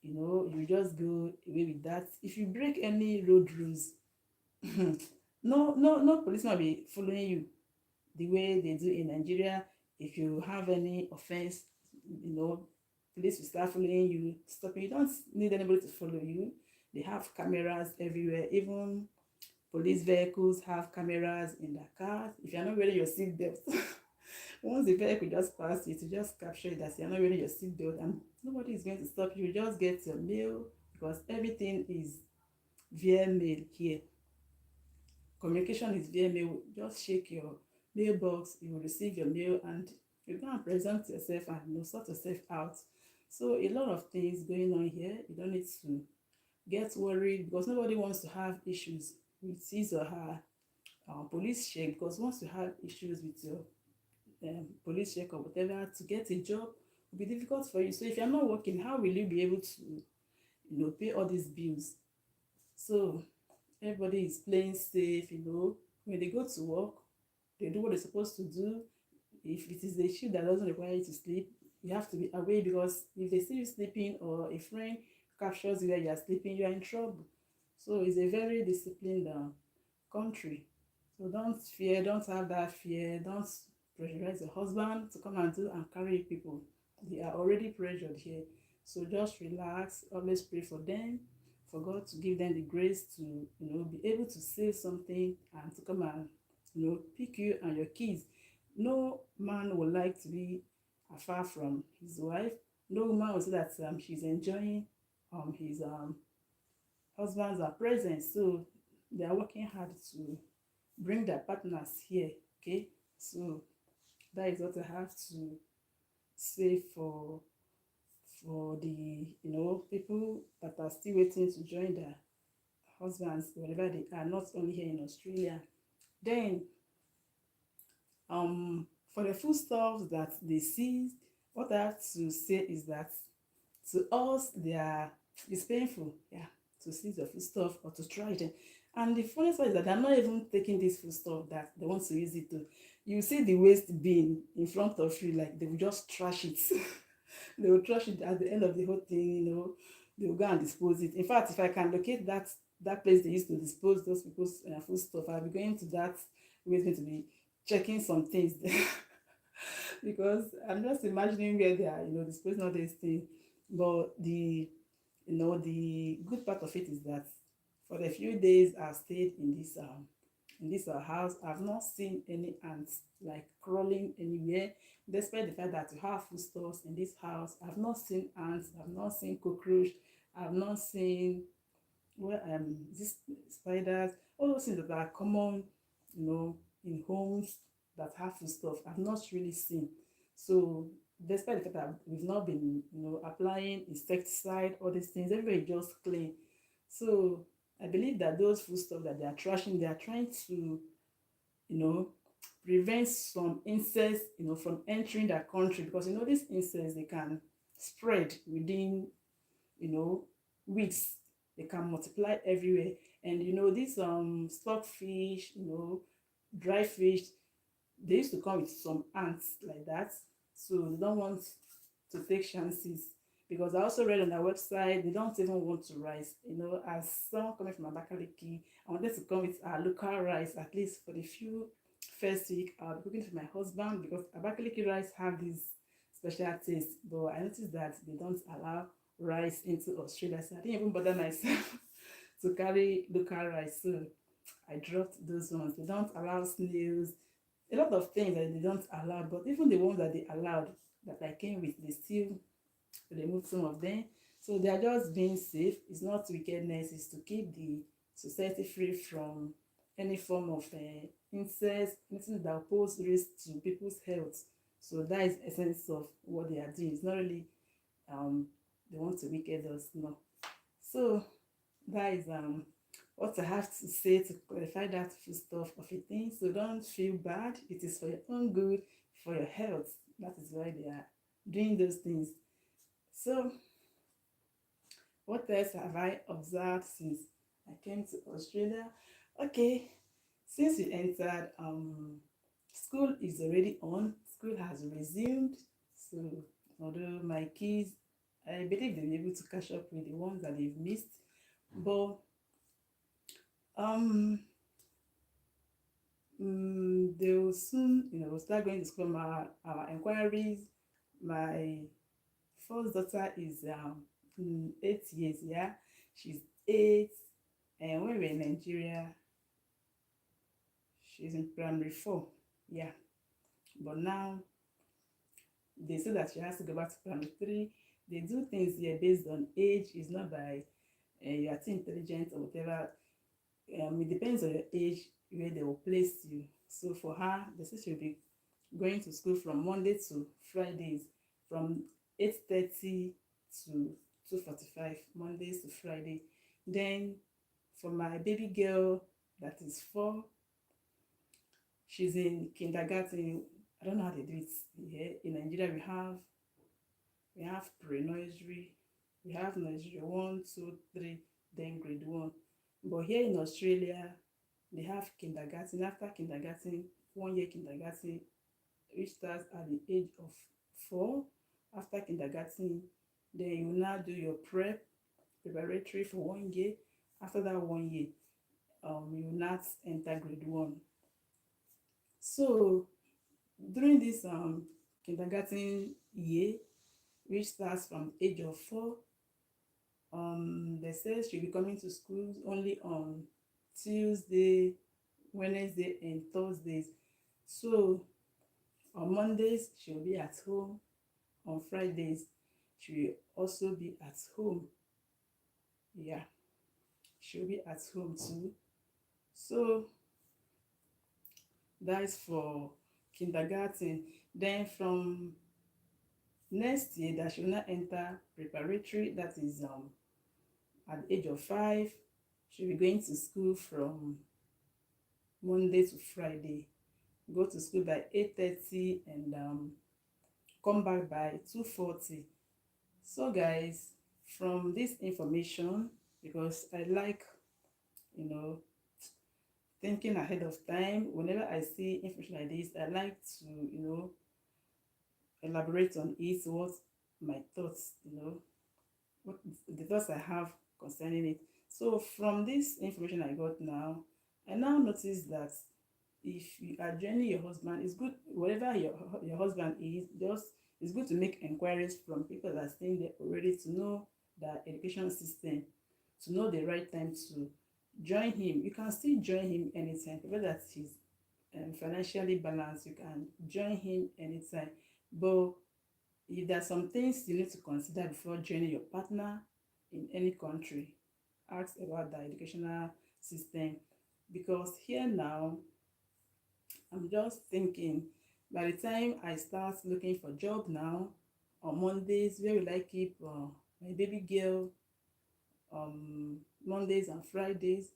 you just go away with that. If you break any road rules, no policeman will be following you the way they do in Nigeria. If you have any offense, police will start following you, stopping you. You don't need anybody to follow you. They have cameras everywhere. Even police vehicles have cameras in their cars. If you're not wearing your seatbelt, once the vehicle just passes you, to just capture it as you're not wearing your seatbelt, and nobody is going to stop you. You just get your mail, because everything is via mail here. Communication is via mail. Just check your mailbox, you will receive your mail, and you go and present yourself and sort yourself out. So a lot of things going on here. You don't need to get worried, because nobody wants to have issues with his or her police check. Because once you have issues with your police check or whatever, to get a job will be difficult for you. So if you're not working, how will you be able to pay all these bills? So everybody is playing safe. When they go to work, they do what they're supposed to do. If it is a shift that doesn't require you to sleep, you have to be away, because if they see you sleeping or a friend captures you where you are sleeping, you are in trouble. So it's a very disciplined country. So don't fear, don't have that fear, don't pressurize your husband to come and do and carry people. They are already pressured here. So just relax, always pray for them, for God to give them the grace to, be able to say something and to come and, pick you and your kids. No man would like to be afar from his wife. No woman will say that she's enjoying his husband's presence. So they are working hard to bring their partners here. Okay, so that is what I have to say for the people that are still waiting to join their husbands wherever they are, not only here in Australia. Then for the foodstuffs that they see, what I have to say is that to us they are it's painful, yeah, to see your food stuff or to try them. And the funny part is that they're not even taking this food stuff that they want to use it to. You see the waste bin in front of you, like they will just trash it. They will trash it at the end of the whole thing, they will go and dispose it. In fact, if I can locate that place they used to dispose those people's food stuff, I'll be going to that waste bin to be checking some things there. Because I'm just imagining where they are, disposing all these things. But the good part of it is that for the few days I've stayed in this house, I've not seen any ants like crawling anywhere. Despite the fact that you have foodstuffs in this house, I've not seen ants, I've not seen cockroach, I've not seen this spiders, all those things that are common, in homes that have foodstuff. I've not really seen. So despite the fact that we've not been, applying insecticide, all these things, everybody just clean. So I believe that those foodstuff that they are trashing, they are trying to, you know, prevent some insects, from entering their country, because these insects, they can spread within, weeks. They can multiply everywhere. And these stockfish, dry fish, they used to come with some ants like that. So they don't want to take chances, because I also read on their website they don't even want to rice. As someone coming from Abakaliki, I wanted to come with our local rice, at least for the few first week. I'll be cooking for my husband, because Abakaliki rice have this special taste. But I noticed that they don't allow rice into Australia, so I didn't even bother myself to carry local rice. So I dropped those ones. They don't allow snails, a lot of things that they don't allow. But even the ones that they allowed, that I came with, they still remove some of them. So they are just being safe. It's not wickedness, it's to keep the society free from any form of incest, anything that pose risk to people's health. So that is the essence of what they are doing. It's not really they want to wicked us, no. So that is what I have to say to clarify that full stuff of a thing. So don't feel bad. It is for your own good, for your health. That is why they are doing those things. So what else have I observed since I came to Australia? Okay, since we entered, school is already on. School has resumed. So although my kids, I believe they'll be able to catch up with the ones that they've missed. But they will soon, start going to school. Our inquiries. My first daughter is 8 years, yeah. She's 8, and when we were in Nigeria, she's in primary 4, yeah. But now they say that she has to go back to primary 3. They do things here based on age. It's not by you are too intelligent or whatever. It depends on your age where they will place you. So for her, they say she'll be going to school from Monday to Fridays, from 8:30 to 2:45, Mondays to Friday. Then for my baby girl that is 4, she's in kindergarten. I don't know how they do it here. In Nigeria, we have pre-nursery, we have nursery 1, 2, 3, then grade 1. But here in Australia, they have kindergarten. After kindergarten, 1 year kindergarten, which starts at the age of 4. After kindergarten, then you now do your preparatory for 1 year. After that 1 year, you not enter grade 1. So during this kindergarten year, which starts from the age of 4, they say she'll be coming to school only on Tuesday, Wednesday, and Thursdays. So on Mondays, she'll be at home. On Fridays, she will also be at home. Yeah, she'll be at home too. So that is for kindergarten. Then from next year, that she will not enter preparatory. That is at the age of 5. She'll be going to school from Monday to Friday. Go to school by 8:30 and come back by 2:40. So guys, from this information, because I like, you know, thinking ahead of time. Whenever I see information like this, I like to, elaborate on it, what my thoughts, what the thoughts I have concerning it. So from this information I got now, I now notice that if you are joining your husband, it's good, wherever your husband is, just it's good to make inquiries from people that are staying there already, to know the education system, to know the right time to join him. You can still join him anytime, provided that he's financially balanced. You can join him anytime. But if there are some things you need to consider before joining your partner in any country, ask about the educational system. Because here now, I'm just thinking, by the time I start looking for job now, on Mondays, where will I keep my baby girl, Mondays and Fridays?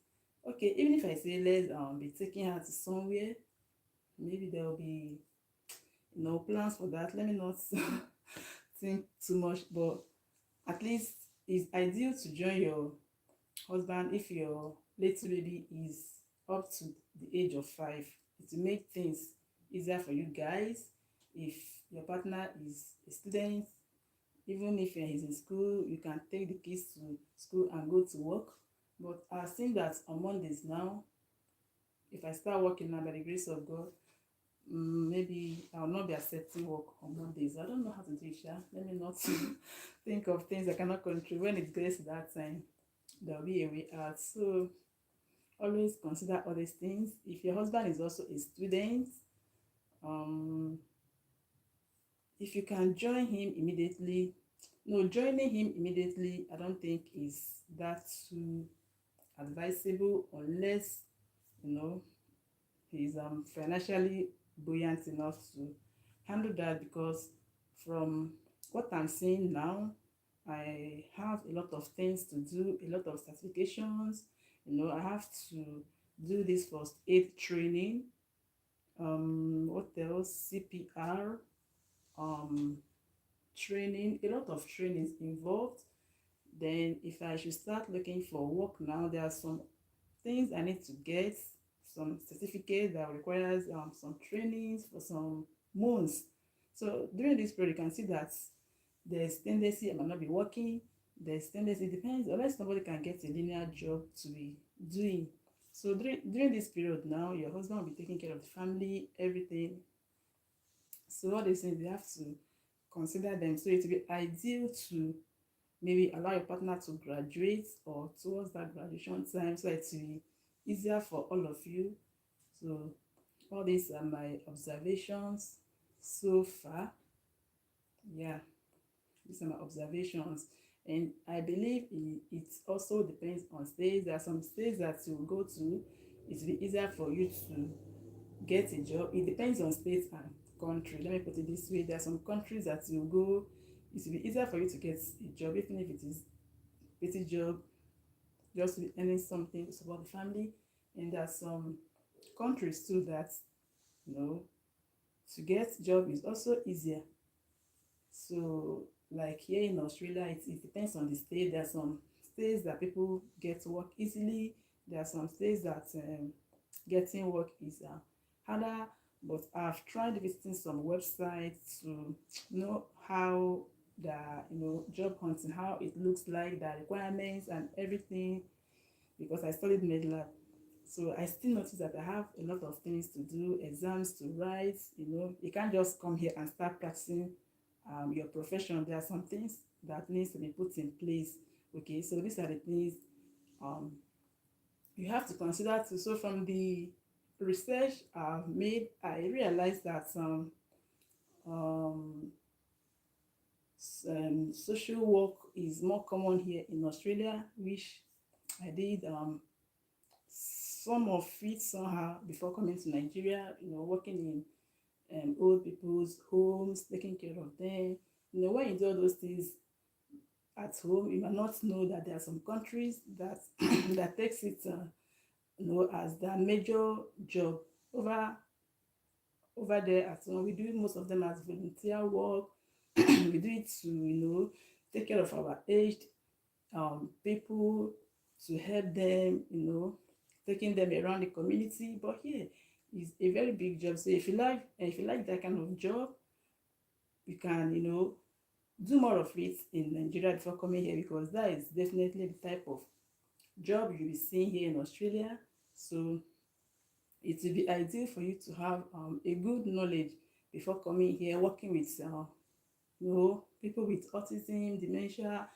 Okay, even if I say let's be taking her to somewhere, maybe there will be no plans for that. Let me not think too much, but at least it's ideal to join your husband if your little baby is up to the age of 5. It will make things easier for you guys. If your partner is a student, even if he's in school, you can take the kids to school and go to work. But I've seen that on Mondays now, if I start working now by the grace of God, maybe I'll not be accepting work on Mondays. I don't know how to do it, sha. Let me not think of things I cannot control. When it gets to that time, there'll be a way out. So always consider all these things. If your husband is also a student, um, if you can join him immediately, no, joining him immediately, I don't think is that too advisable, unless you know he's financially buoyant enough to handle that. Because from what I'm seeing now, I have a lot of things to do, a lot of certifications. I have to do this first aid training. What else? CPR training. A lot of trainings involved. Then, if I should start looking for work now, there are some things I need to get, some certificate that requires some trainings for some months. So during this period, you can see that there's tendency I might not be working. There's tendency, it depends, unless somebody can get a linear job to be doing. So during this period now, your husband will be taking care of the family, everything. So all these things, you have to consider them. So it will be ideal to maybe allow your partner to graduate or towards that graduation time, so it will be easier for all of you. So all these are my observations so far. Yeah, these are my observations. And I believe it also depends on states. There are some states that you go to, it will be easier for you to get a job. It depends on state and country. Let me put it this way. There are some countries that you go, it will be easier for you to get a job, even if it is a petty job, just to be earning something to support the family. And there are some countries too that, to get job is also easier. So like here in Australia, it depends on the state. There are some states that people get to work easily. There are some states that getting work is harder. But I've tried visiting some websites to know how the job hunting, how it looks like, the requirements and everything, because I studied medlab. So I still notice that I have a lot of things to do, exams to write. You can't just come here and start practicing your profession. There are some things that needs to be put in place. Okay, so these are the things um, you have to consider too. So from the research I've made, I realized that um, social work is more common here in Australia, which I did some of it somehow before coming to Nigeria, working in old people's homes, taking care of them. When you do all those things at home, you might not know that there are some countries that that takes it as their major job. Over there at home, we do most of them as volunteer work. We do it to take care of our aged people to help them, taking them around the community. But here is a very big job. So if you like that kind of job, you can, do more of it in Nigeria before coming here, because that is definitely the type of job you'll be seeing here in Australia. So it will be ideal for you to have a good knowledge before coming here, working with people with autism, dementia,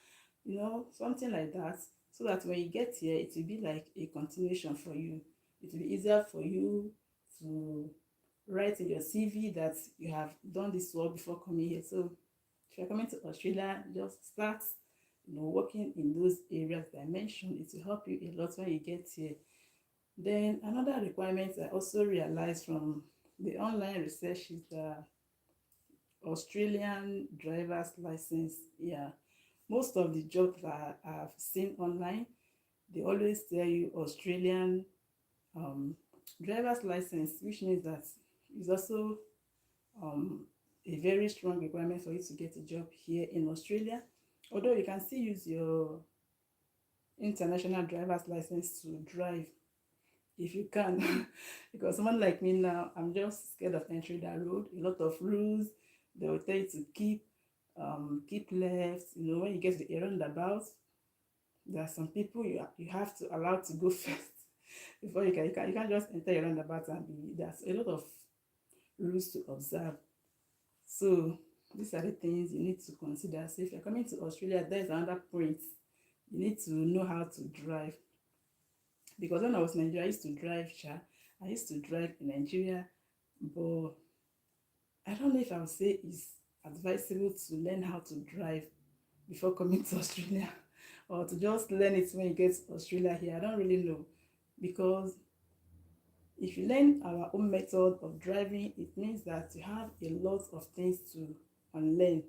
something like that, so that when you get here, it will be like a continuation for you. It will be easier for you to write in your CV that you have done this work before coming here. So if you're coming to Australia, just start, working in those areas that I mentioned. It will help you a lot when you get here. Then another requirement I also realized from the online research is the Australian driver's license. Yeah, most of the jobs that I've seen online, they always tell you Australian um, driver's license, which means that it's also um, a very strong requirement for you to get a job here in Australia. Although you can still use your international driver's license to drive if you can, because someone like me now, I'm just scared of entering that road. A lot of rules. They will tell you to keep left. When you get to the roundabout, there are some people you have to allow to go first before you can't just enter your roundabout and be. There's a lot of rules to observe. So these are the things you need to consider. So if you're coming to Australia, there's another point. You need to know how to drive. Because when I was in Nigeria, I used to drive, I used to drive in Nigeria, but I don't know if I would say it's advisable to learn how to drive before coming to Australia, or to just learn it when you get to Australia here. I don't really know, because if you learn our own method of driving, it means that you have a lot of things to unlearn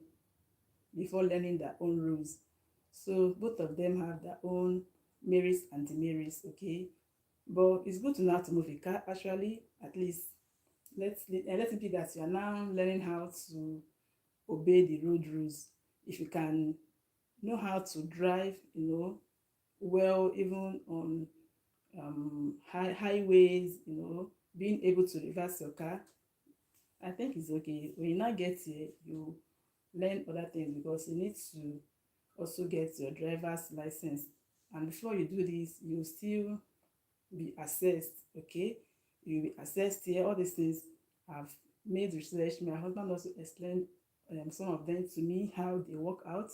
before learning their own rules. So both of them have their own merits and demerits, okay? But it's good to know how to move a car, actually. At least let it be that you are now learning how to obey the road rules. If you can know how to drive, well, even on highways, being able to reverse your car, I think it's okay. When you now get here, you learn other things, because you need to also get your driver's license. And before you do this, you still be assessed, okay? You'll be assessed here. All these things I've made research. My husband also explained some of them to me, how they work out.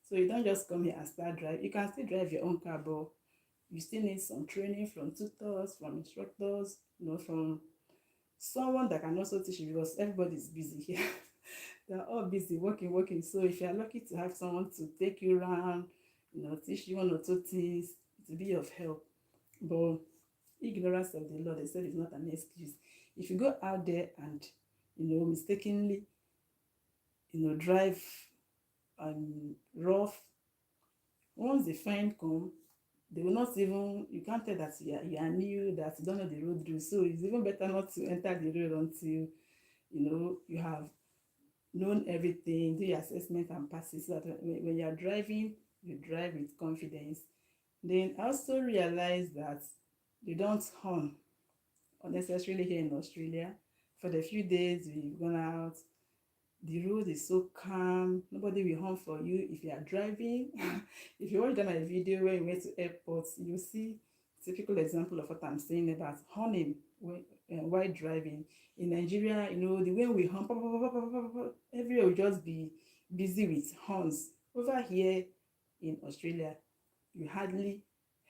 So you don't just come here and start drive. You can still drive your own car, but you still need some training from tutors, from instructors, from someone that can also teach you, because everybody is busy here. They're all busy working. So if you're lucky to have someone to take you around, teach you one or two things, it will be of help. But ignorance of the law, they said, is not an excuse. If you go out there and mistakenly drive rough, once the fine come, they will not even, you can't tell that you are new, that you don't know the road rules. So it's even better not to enter the road until you have known everything, do your assessment and pass it, so that when you are driving, you drive with confidence. Then I also realized that they don't horn unnecessarily here in Australia. For the few days we've gone out, the road is so calm. Nobody will horn for you if you are driving. If you watch my video when we went to airports, you'll see typical example of what I'm saying about horning while driving. In Nigeria, the way we horn, everywhere will just be busy with horns. Over here in Australia, you hardly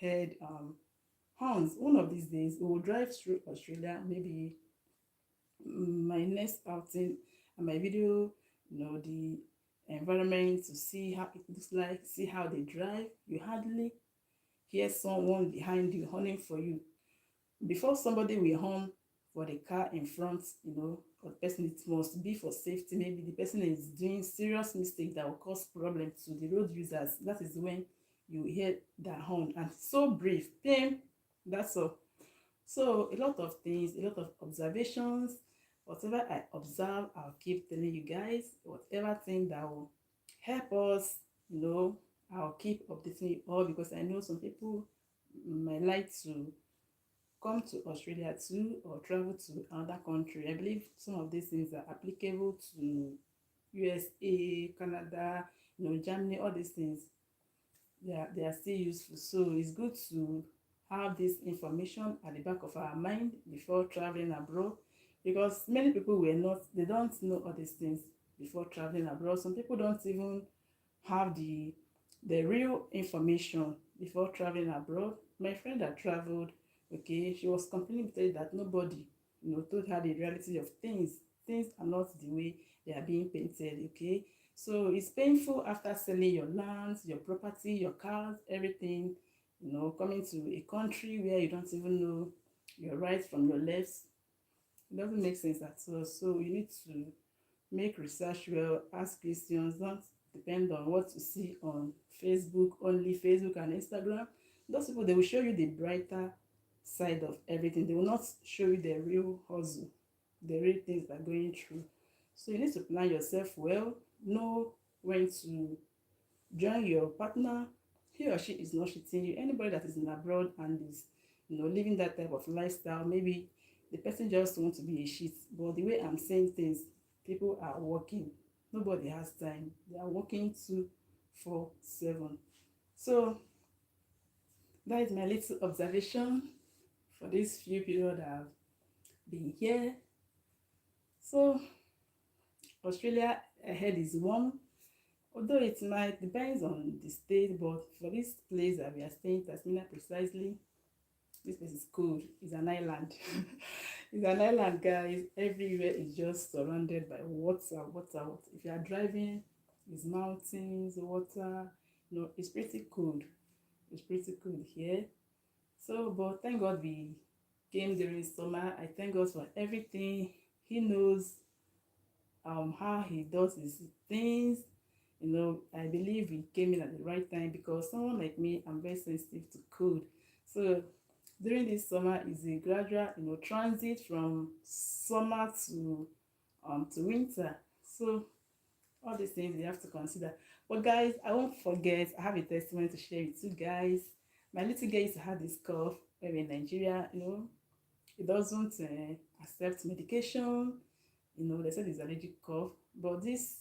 heard horns. One of these days, we will drive through Australia, maybe my next outing and my video, the environment, to see how it looks like, see how they drive. You hardly hear someone behind you horning for you. Before somebody will horn for the car in front, or the person, it must be for safety. Maybe the person is doing serious mistake that will cause problem to the road users. That is when you hear that horn, and so brief, bam, that's all. So a lot of things, a lot of observations. Whatever I observe, I'll keep telling you guys. Whatever thing that will help us, I'll keep updating you all, because I know some people might like to come to Australia too, or travel to another country. I believe some of these things are applicable to USA, Canada, Germany, all these things. They are still useful. So it's good to have this information at the back of our mind before traveling abroad, because many people they don't know all these things before traveling abroad. Some people don't even have the real information before traveling abroad. My friend that traveled, okay, she was complaining that nobody, told her the reality of things. Things are not the way they are being painted, okay. So it's painful after selling your lands, your property, your cars, everything, coming to a country where you don't even know your right from your left. It doesn't make sense at all. So you need to make research well, ask questions, don't depend on what you see on Facebook, only Facebook and Instagram. Those people, they will show you the brighter side of everything. They will not show you the real hustle, the real things they're going through. So you need to plan yourself well, know when to join your partner. He or she is not cheating you. Anybody that is in abroad and is, living that type of lifestyle, maybe the person just wants to be a shit. But the way I'm saying things, people are working. Nobody has time. They are working 2-4-7. So that is my little observation for this few period I've been here. So Australia ahead is warm, although it might depends on the state, but for this place that we are staying, Tasmania precisely, this place is cold. It's an island. It's an island, guys. Everywhere is just surrounded by water, water, water. If you are driving, it's mountains, water. It's pretty cold. It's pretty cold here. So, but thank God we came during summer. I thank God for everything. He knows how he does his things. I believe we came in at the right time, because someone like me, I'm very sensitive to cold. So during this summer is a gradual, transit from summer to winter. So all these things you have to consider. But guys, I won't forget, I have a testimony to share with you guys. My little girl used to have this cough when in Nigeria. It doesn't accept medication. They said it's allergic cough. But this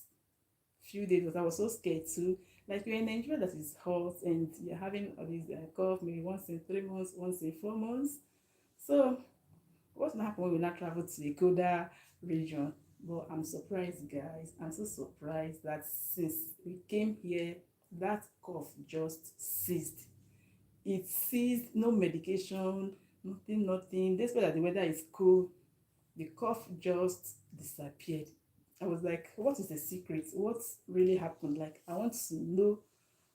few days, I was so scared too. Like, you're in Nigeria that is hot, and you're having all these cough maybe once in 3 months, once in 4 months. So what's gonna happen when we now travel to the colder region? But I'm surprised, guys. I'm so surprised that since we came here, that cough just ceased. It ceased. No medication, nothing, nothing. Despite that the weather is cool, the cough just disappeared. I was like, what is the secret? What really happened? Like, I want to know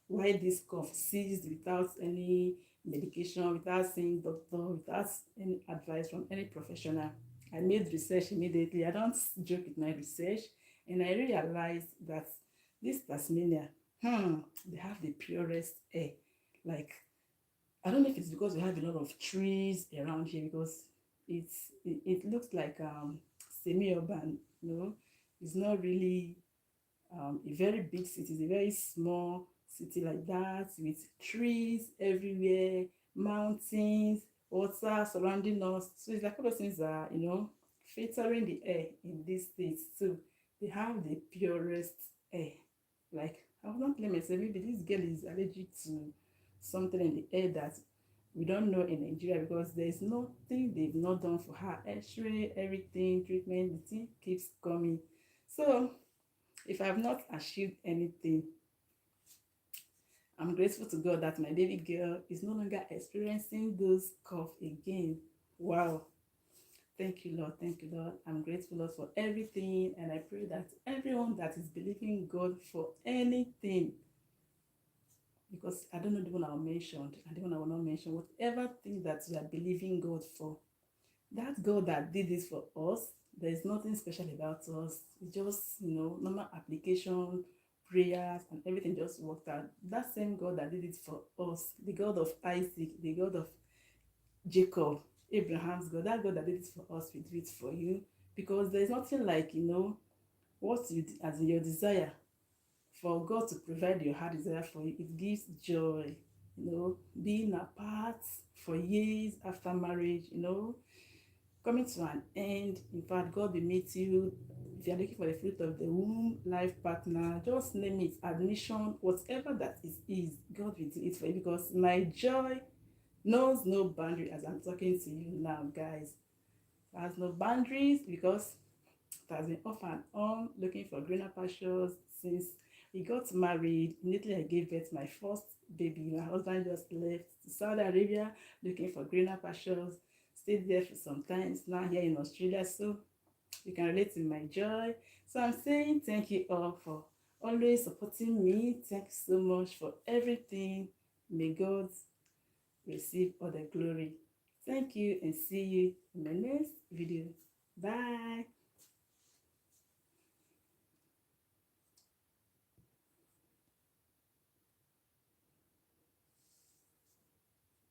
why this cough ceased without any medication, without seeing doctor, without any advice from any professional. I made research immediately. I don't joke with my research, and I realized that this Tasmania, they have the purest air. Like, I don't know if it's because we have a lot of trees around here, because it looks like semi-urban. It's not really a very big city. It's a very small city like that, with trees everywhere, mountains, water surrounding us. So it's like all those things are, filtering the air in these states too. They have the purest air. Like, I will not blame myself. Maybe this girl is allergic to something in the air that we don't know in Nigeria, because there's nothing they've not done for her. X-ray, everything, treatment, the thing keeps coming. So if I have not achieved anything, I'm grateful to God that my baby girl is no longer experiencing those cough again. Wow. Thank you, Lord. Thank you, Lord. I'm grateful, Lord, for everything. And I pray that everyone that is believing God for anything, because I don't know the one I mentioned and the one I will not mention, whatever thing that you are believing God for, that God that did this for us, there is nothing special about us. It's just, normal application, prayers, and everything just worked out. That same God that did it for us, the God of Isaac, the God of Jacob, Abraham's God, that God that did it for us will do it for you. Because there's nothing like, what you, as in your desire for God to provide your heart desire for you, it gives joy. You know, being apart for years after marriage, you know, coming to an end. In fact, God will meet you. If you're looking for the fruit of the womb, life partner, just name it, admission, whatever that is, God will do it for you, because my joy knows no boundary as I'm talking to you now, guys. It has no boundaries because it has been off and on looking for greener pastures since we got married. Immediately I gave birth to my first baby. My husband just left to Saudi Arabia looking for greener pastures. Stayed there for some time. Now here in Australia, so you can relate to my joy. So I'm saying thank you all for always supporting me. Thank you so much for everything. May God receive all the glory. Thank you, and see you in my next video. Bye.